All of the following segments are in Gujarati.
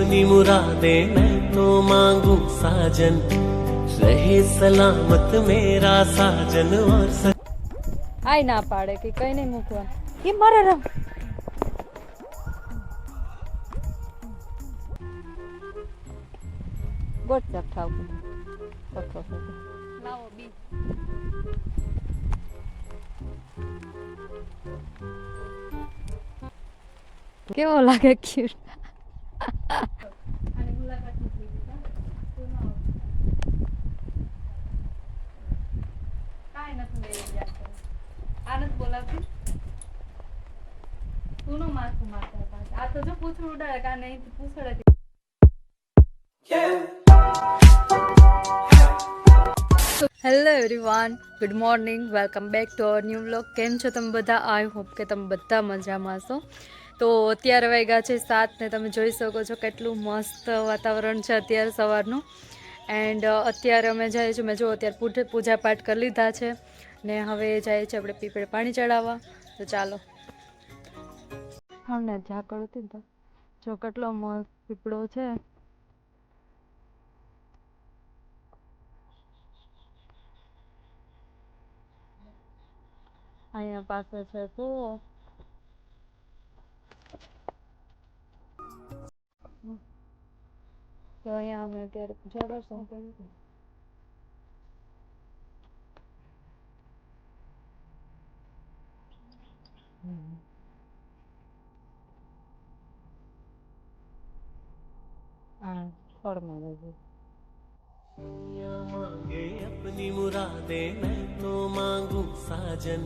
अपनी मुरादें मैं तो मांगू साजन, रहे सलामत मेरा साजन और આય ના પાડે કે કઈ નહીં મૂકવા કે મારે રમ ગોટ ચક ખાવ લાવો બી કેવો લાગે ક્યુટ આનંદ બોલાવતી તું નો માથું મારતા આ તો જો પૂછડું ઉડાડે કા નહીં પૂછડે hello everyone good morning welcome back to our new vlog કેમ છો તમે બધા આઈ હોપ કે તમે બધા મજામાં છો તો અત્યારે વાગ્યા છે 7 ને તમે જોઈ શકો છો કેટલું મસ્ત વાતાવરણ છે અત્યારે સવારનું એન્ડ અત્યારે અમે જઈએ છીએ મેં જો અત્યારે પૂજા પાઠ કરી લીધા છે ને હવે જાય છે આપણે પીપળે પાણી ચડાવવા તો ચાલો હમને ઝાકળ હતી તો જો કેટલો મસ્ત પીપળો છે અહીંયા પાસે છે તો અહીંયા અમે અત્યારે પૂજા કરશું मांगे अपनी मुरादें मैं तो मांगू साजन,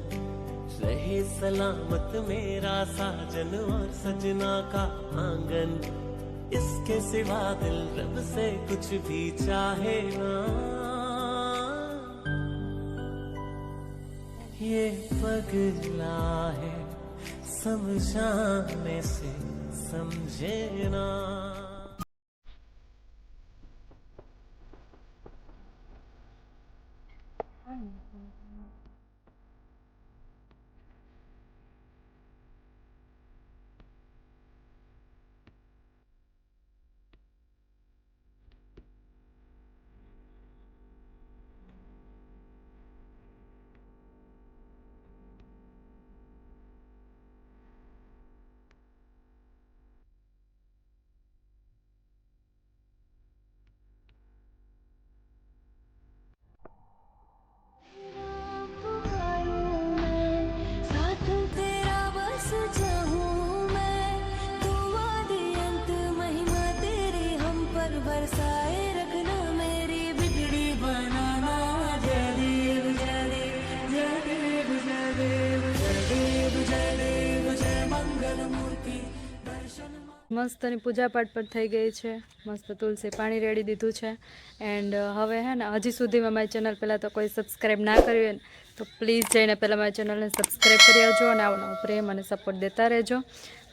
रहे सलामत मेरा साजन और सजना का आंगन, इसके सिवा दिल रब से कुछ भी चाहे ना, ये पगला है समझाने से समझे ना। મસ્તની પૂજા પાઠ પણ થઈ ગઈ છે મસ્ત તુલસી પાણી રેડી દીધું છે એન્ડ હવે હે ને હજી સુધીમાં મારી ચેનલ પહેલાં તો કોઈ સબસ્ક્રાઈબ ના કર્યું હોય તો પ્લીઝ જઈને પહેલાં મારી ચેનલને સબસ્ક્રાઈબ કરી આવજો અને આવો નવો પ્રેમ અને સપોર્ટ દેતા રહેજો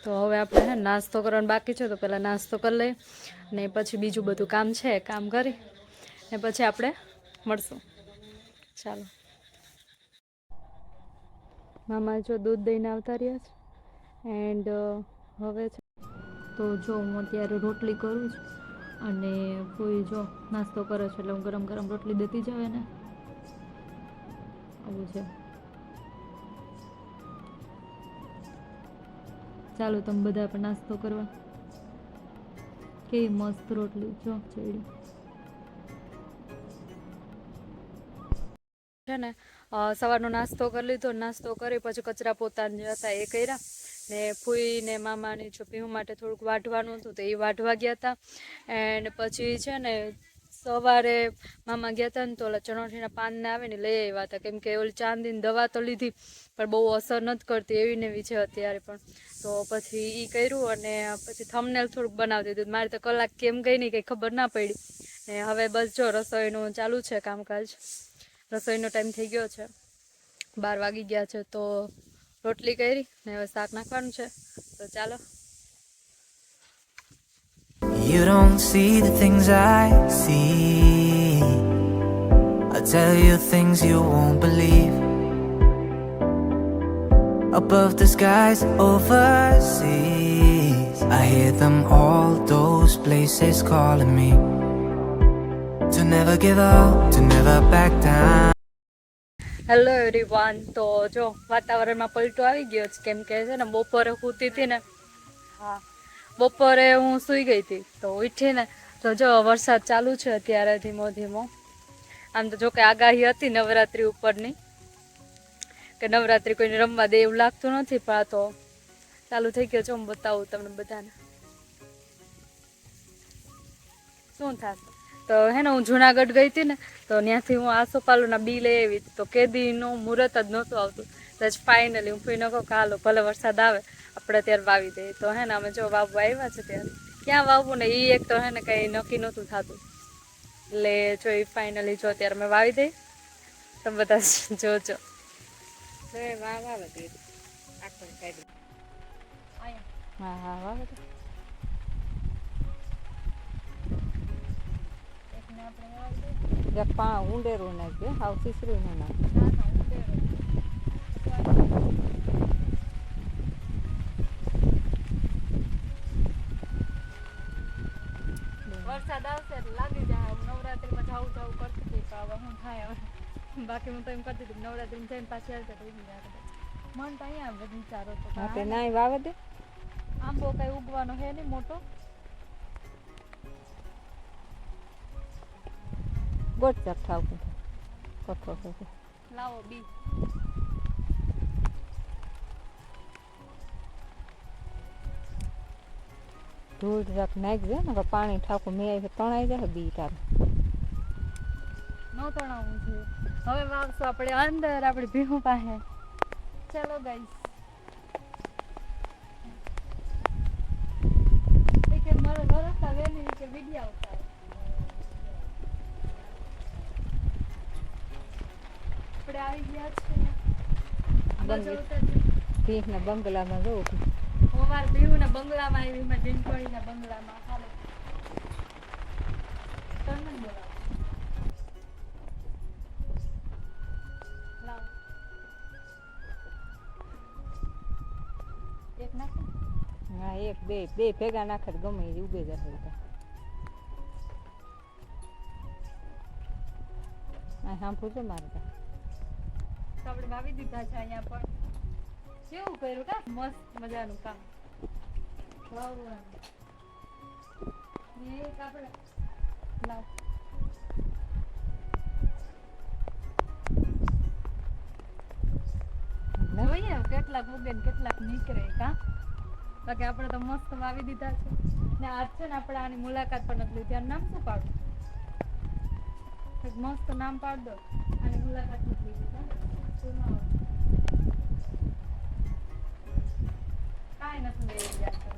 તો હવે આપણે હે નાસ્તો કરવાનો બાકી છે તો પહેલાં નાસ્તો કરી લઈએ ને પછી બીજું બધું કામ છે કામ કરી ને પછી આપણે મળશું ચાલો મામા જો દૂધ દઈને આવતા રહ્યા છે એન્ડ હવે છે તો જો હું અત્યારે રોટલી કરું છું અને કોઈ જો નાસ્તો કરે છે એટલે હું ગરમ ગરમ રોટલી દેતી જાવ એને આવું છે ચાલો તમે બધા પણ નાસ્તો કરવા કેવી મસ્ત રોટલી જો ચેડી છે ને સવારનો નાસ્તો કરી લીધો નાસ્તો કરી પછી કચરા પોતાને જે હતા એ કર્યા ને ફૂઈ ને મામાની છોપીઓ માટે થોડુંક વાઢવાનું હતું તો એ વાઢવા ગયા હતા એન્ડ પછી છે ને સવારે મામા ગયા હતા ને તો ઓલા ચણોઠીના પાનને આવે ને લઈ આવ્યા હતા કેમ કે ઓલી ચાંદીની દવા તો લીધી પણ બહુ અસર નથી કરતી એવી ને એવી છે અત્યારે પણ તો પછી એ કર્યું અને પછી થંબનેલ થોડુંક બનાવતી હતું મારે તો કલાક કેમ ગઈ નહીં કંઈ ખબર ના પડી ને હવે બસ જો રસોઈનું ચાલુ છે કામકાજ રસોઈનો ટાઈમ થઈ ગયો છે 12 વાગી ગયા છે તો રોટલી કરી ને હવે શાક નાખવાનું છે તો ચાલો You don't see the things I see. I'll tell you things you won't believe. Above the skies overseas, I hear them all, those places calling me to never give up, to never back down. Hello everyone. તો જો વાતાવરણમાં પલટો આવી ગયો છે, કેમ કે છે ને બપોરે સૂતી હતી ને, હા બપોરે હું સૂઈ ગઈ હતી તો ઉઠી ને તો જો વરસાદ ચાલુ છે અત્યારે ધીમો ધીમો. આમ તો જો કે આગાહી હતી નવરાત્રી ઉપરની કે નવરાત્રી કોઈને રમવા દે એવું લાગતું નથી, પણ આ તો ચાલુ થઈ ગયો છે. હું બતાવું તમને બધાને શું થશે. તો હે ને હું જુનાગઢ ગઈ હતી ને તો ત્યાંથી હું આસોપાલુના બી લઈ આવી હતી. તો કેદીનું મુહૂર્ત જ નહોતું આવતું, તો જ ફાઇનલી હું ફીનો કહું કે હાલો ભલે વરસાદ આવે આપણે ત્યારે વાવી દઈએ. તો હે ને અમે જો વાવવા આવ્યા છે ત્યારે ક્યાં વાવવું ને એ એક તો હે ને કંઈ નક્કી નહોતું થતું, એટલે જો એ ફાઇનલી જો ત્યારે મેં વાવી દઈ. તમે બધા જોજો. હા હા વાવે તો ઊંડેરું નાખજે, હાવ સીસરું ના નાખ. વરસાદ આવશે એટલે લાગી જાય. નવરાત્રીમાં જાવું કરતી હતી, તો હવે શું થાય હવે. બાકી હું તો એમ કરતી હતી નવરાત્રીમાં જઈને પાછી આવશે તો ઉગી જાય. મન તો અહીંયા વિચારો તો તે નાય વાવે દે. આંબો કઈ ઉગવાનો હે નહીં મોટો. ગોટ ચાપ થાવ કઠો છે. લાવો બી. ધૂળ રાખ નાખજે ને પાણી ઠાકું મેં તણાઈ જાય બી તારે. નો તણાવું છે. હવે વાવશું આપણે અંદર આપણી ભીહું પાસે. ચલો ગાઈસ. કે મારો વરસતા વેલી કે વિડિયો આવતા આપણે આવી ગયા છે ભીખના બંગલામાં જવું. હું મારા ભીહુના બંગલામાં આવી, મેં ડીંકોળીના બંગલામાં. હાલો તમને બોલાવો. લાવ એક નાખ. હા એક બે ભેગા નાખે ગમે એ ઉગે જાય. આ સાંભળું છે મારે તો આપણે વાવી દીધા છે અહીંયા પર. કેવું કર્યું કા મસ્ત મજાનું કામ વાવવાનું. એક આપણે લાવ જોઈએ કેટલાક ઉગે ને કેટલાક નીકળે કા. બાકી આપણે તો મસ્ત વાવી દીધા છે ને. આજ છે ને આપણે આની મુલાકાત પણ નથી લીધી. નામ શું પાડું? મસ્ત નામ પાડ દો. આની મુલાકાત નથી લીધી. કાંઈ નથી લઈ ગયા.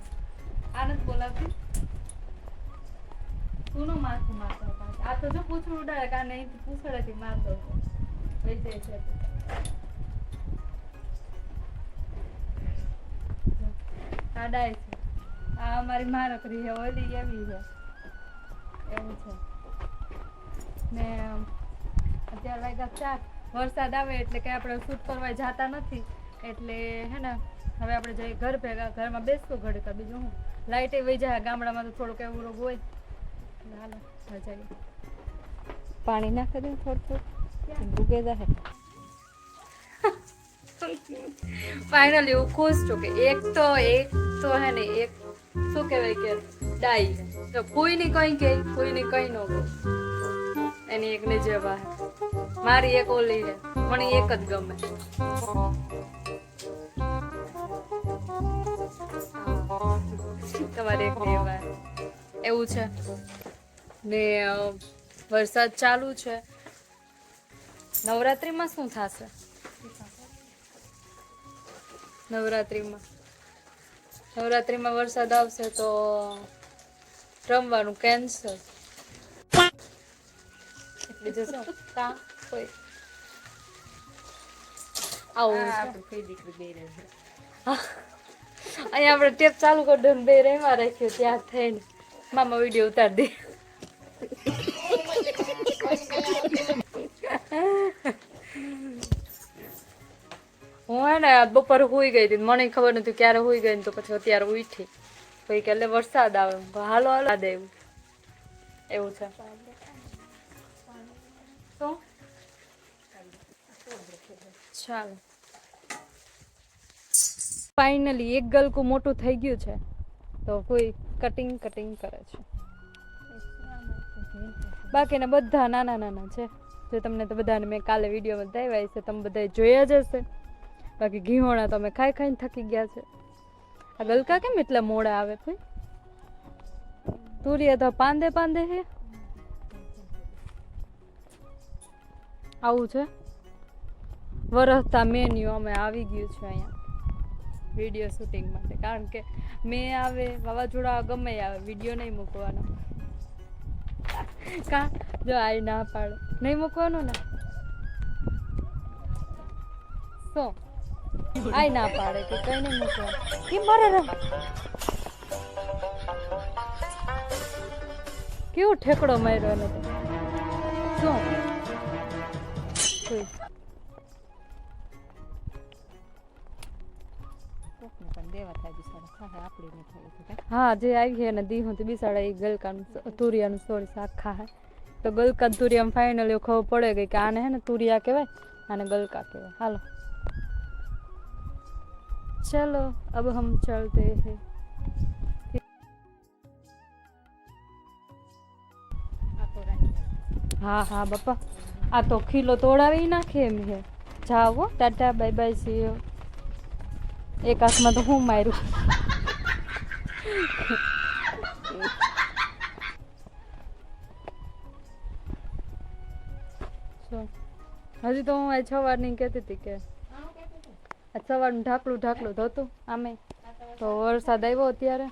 આ નથી બોલાવતી. તું માથું મારતો. આ તો જો પૂછડું ઉડાડે કા નહીં પૂછડેથી માર દો લઈ જાય છે. આ ડાય છે. આ અમારી મારકરી છે, ઓલી એવી છે. એવું છે ને. અત્યારે વાગ્યા 4. વરસાદ આવે એટલે કે આપણે શૂટ કરવા જતા નથી, એટલે હે ને હવે આપણે જઈએ ઘર ભેગા. ઘરમાં બેસતું ઘડીક. બીજું હું લાઇટ વહી જાય. ગામડામાં તો થોડુંક એવું રોગ હોય. હાલો જઈએ. પાણી નાખી દે થોડું ઉગે જાય. ફાઇનલી હું ખુશ છું કે એક તો હે ને એક શું કહેવાય કે ડાઈ તો કોઈની કઈ કે કોઈની કઈ ન કહે. એની એક ને જેવા મારી એક ઓલી છે, મને એક જ ગમે. તમારે એક ને એવા એવું છે ને. વરસાદ ચાલુ છે. નવરાત્રીમાં શું થશે? નવરાત્રીમાં વરસાદ આવશે તો રમવાનું કેન્સલ. બીજું શું કા કોઈ આવું અહીંયા આપણે ટેપ ચાલુ કરી દો ને બે રહેવા રાખ્યું ત્યાં થઈને મામા વિડીયો ઉતારી દે. હું હે ને બપોરે સુઈ ગઈ હતી, મને ખબર નથી ક્યારે સુઈ ગઈ ને તો પછી અત્યારે ઉઠી. પછી કે એટલે વરસાદ આવે. હું કહું, હાલો હાલો દે એવું છે. શું ચાલો ફાઇનલી એક ગલકું મોટું થઈ ગયું છે તો કોઈ કટિંગ કરે છે. બાકીના બધા નાના નાના છે. જો તમને તો બધાને મેં કાલે વિડીયોમાં બતાવ્યા છે, તમે બધા જોયા જ હશે. બાકી ઘીહોણા તો અમે ખાઈ ખાઈને થકી ગયા છે. આ ગલકા કેમ એટલા મોડા આવે ભાઈ? તુરિયા તો પાંદે હે. આવું છે વરસતા મેન્યુ અમે આવી ગયું છે અહીંયા વિડીયો શૂટિંગ માટે. કારણ કે મેં આવે વાવાઝોડા ગમે આવે વિડીયો નહીં મૂકવાનો. કા જો આઈ ના પાડે નહીં મૂકવાનું ને શું આઈ ના પાડે કે કઈ નહીં મૂકવાનું. કેમ મારે કેવું ઠેકડો માર્યો એને તો શું હા જે આવી છે ને દી હું બિસાડા એ ગલકાનું તુરિયાનું સોરી શાક ખાય તો ગલકા તુરિયામાં ફાઇનલી ખબર પડે ગઈ કે આને હે ને તુરિયા કહેવાય, આને ગલકા કહેવાય. હાલો ચલો અબ હમ ચલતે હે. હા હા બાપા આ તો ખીલો તોડાવી નાખે એમ હે. જાઓ Tata bye bye see you. એક હાથમાં તો હું માર્યું. હજી તો હું આ 6 વારની કહેતી હતી કે આ સવારનું ઢાકલું ધોતું આમે તો વરસાદ આવ્યો અત્યારે.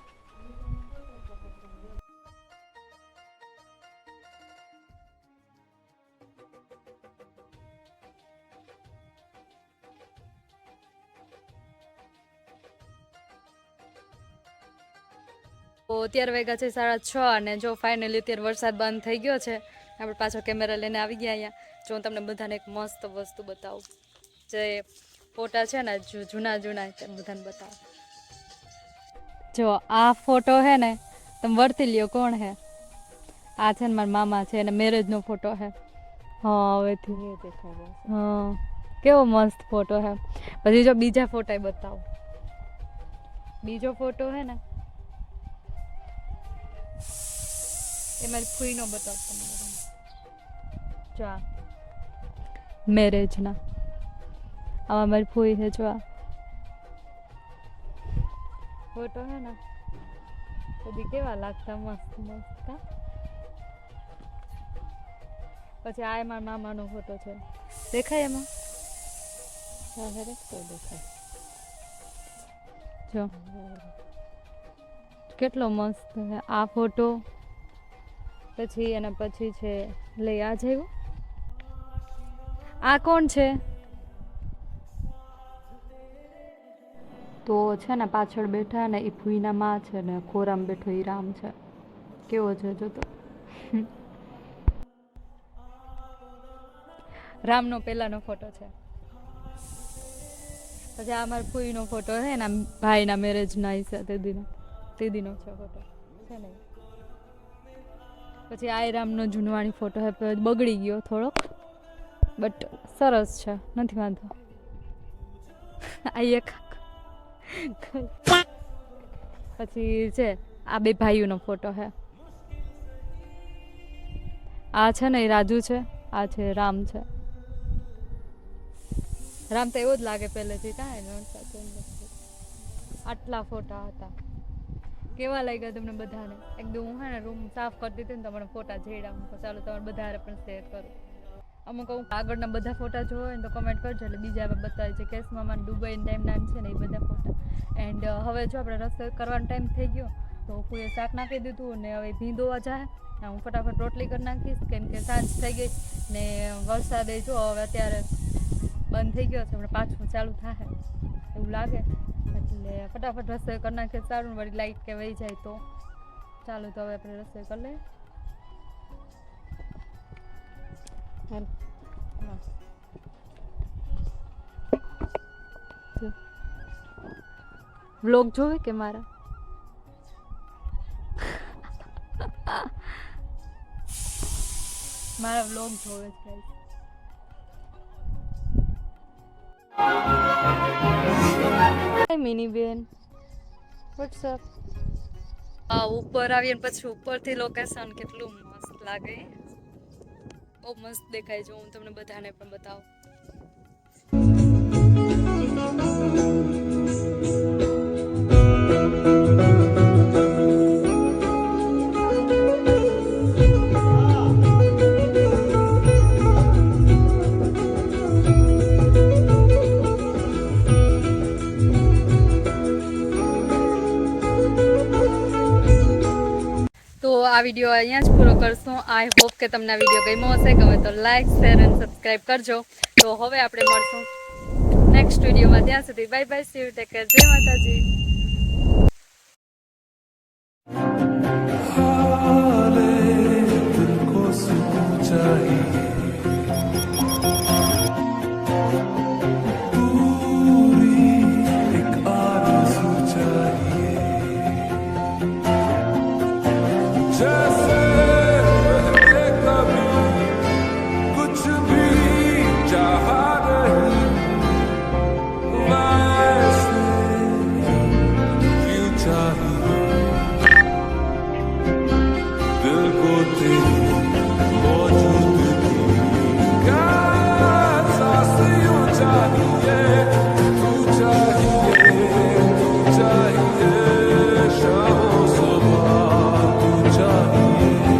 તો અત્યારે વાગ્યા છે 6:30 અને જો ફાઇનલી અત્યારે વરસાદ બંધ થઈ ગયો છે. આપણે પાછો કેમેરા લઈને આવી ગયા અહીંયા. જો હું તમને બધાને એક મસ્ત વસ્તુ બતાવું. જે ફોટા છે ને જૂના તે બધાને બતાવું. જો આ ફોટો હે ને તમે વર્તી લ્યો કોણ હે. આ છે ને મારા મામા છે અને મેરેજનો ફોટો હે. હા હવેથી હા કેવો મસ્ત ફોટો હે. પછી જો બીજા ફોટા બતાવું. બીજો ફોટો હે ને એ મારી ફૂઈનો બતાવ તમને. જો આ મેરેજના આમાં મારી ફૂઈ છે. જો આ ફોટો હે ને બધી કેવા લાગતા મસ્ત કા. પછી આ મારા મામાનો ફોટો છે દેખાય એમાં. જો કેટલો મસ્ત છે આ ફોટો. પછી એના પછી છે લઈ આ જવું. આ કોણ છે? તો છે ને પાછળ બેઠા ને એ ફૂઈના માં છે ને ખોરામ બેઠો એ રામ છે. કેવો છે જો તો. રામનો પહેલાનો ફોટો છે. પછી આ મારા ફૂઈનો ફોટો છે ને ભાઈના મેરેજના હિસ્સા તેદીનો છે ફોટો છે ને. પછી આ રામનો જૂનવાણી ફોટો હે બગડી ગયો થોડોક બટ સરસ છે નથી વાંધો. આ એક પછી છે આ બે ભાઈઓનો ફોટો હે. આ છે ને એ રાજુ છે, આ છે રામ છે. રામ તો એવો જ લાગે પહેલેથી કાંઈ આટલા ફોટા હતા. કેવા લાગ્યા તમને બધાને? એકદમ હું હે ને રૂમ સાફ કરતી હતી ને તમારા ફોટા જેડા હું ચાલો તમારે બધા પણ શેર કરું. અમુક આગળના બધા ફોટા જોવો ને તો કમેન્ટ કરજો એટલે બીજા આપણે બતાવી છે. કેસમાં દુબઈ ટાઈમના છે ને એ બધા ફોટા. એન્ડ હવે જો આપણે રસોઈ કરવાનો ટાઈમ થઈ ગયો તો કોઈએ શાક નાખી દીધું ને હવે ભીંદોવા જાય. હું ફટાફટ રોટલી કરી નાખીશ કેમ કે સાંજ થઈ ગઈ ને વરસાદે જો હવે અત્યારે બંધ થઈ ગયો છે. હમણાં પાછું ચાલુ થાય એવું લાગે એટલે ફટાફટ રસોઈ કરી નાખીએ. સારું વળી લાઈટ કે વહી જાય તો ચાલો તો હવે આપણે રસોઈ કરી લઈએ. વ્લોગ જોવે કે મારા મારા વ્લોગ જોવે છે ગાઈસ. મિની બેન વોટ્સઅપ. ઉપર આવીએ પછી ઉપરથી લોકેશન કેટલું મસ્ત લાગે, બહુ મસ્ત દેખાય છે. હું તમને બધાને પણ બતાવું. તો આ વિડીયો અહીંયા જ પૂરો કરશું. આઈ હોપ કે તમને આ વિડીયો ગમ્યો હશે. ગમે તો લાઈક, શેર અને સબસ્ક્રાઈબ કરજો. તો હવે આપણે મળશું નેક્સ્ટ વિડીયોમાં. ત્યાં સુધી bye bye, C you, take care, જય માતાજી.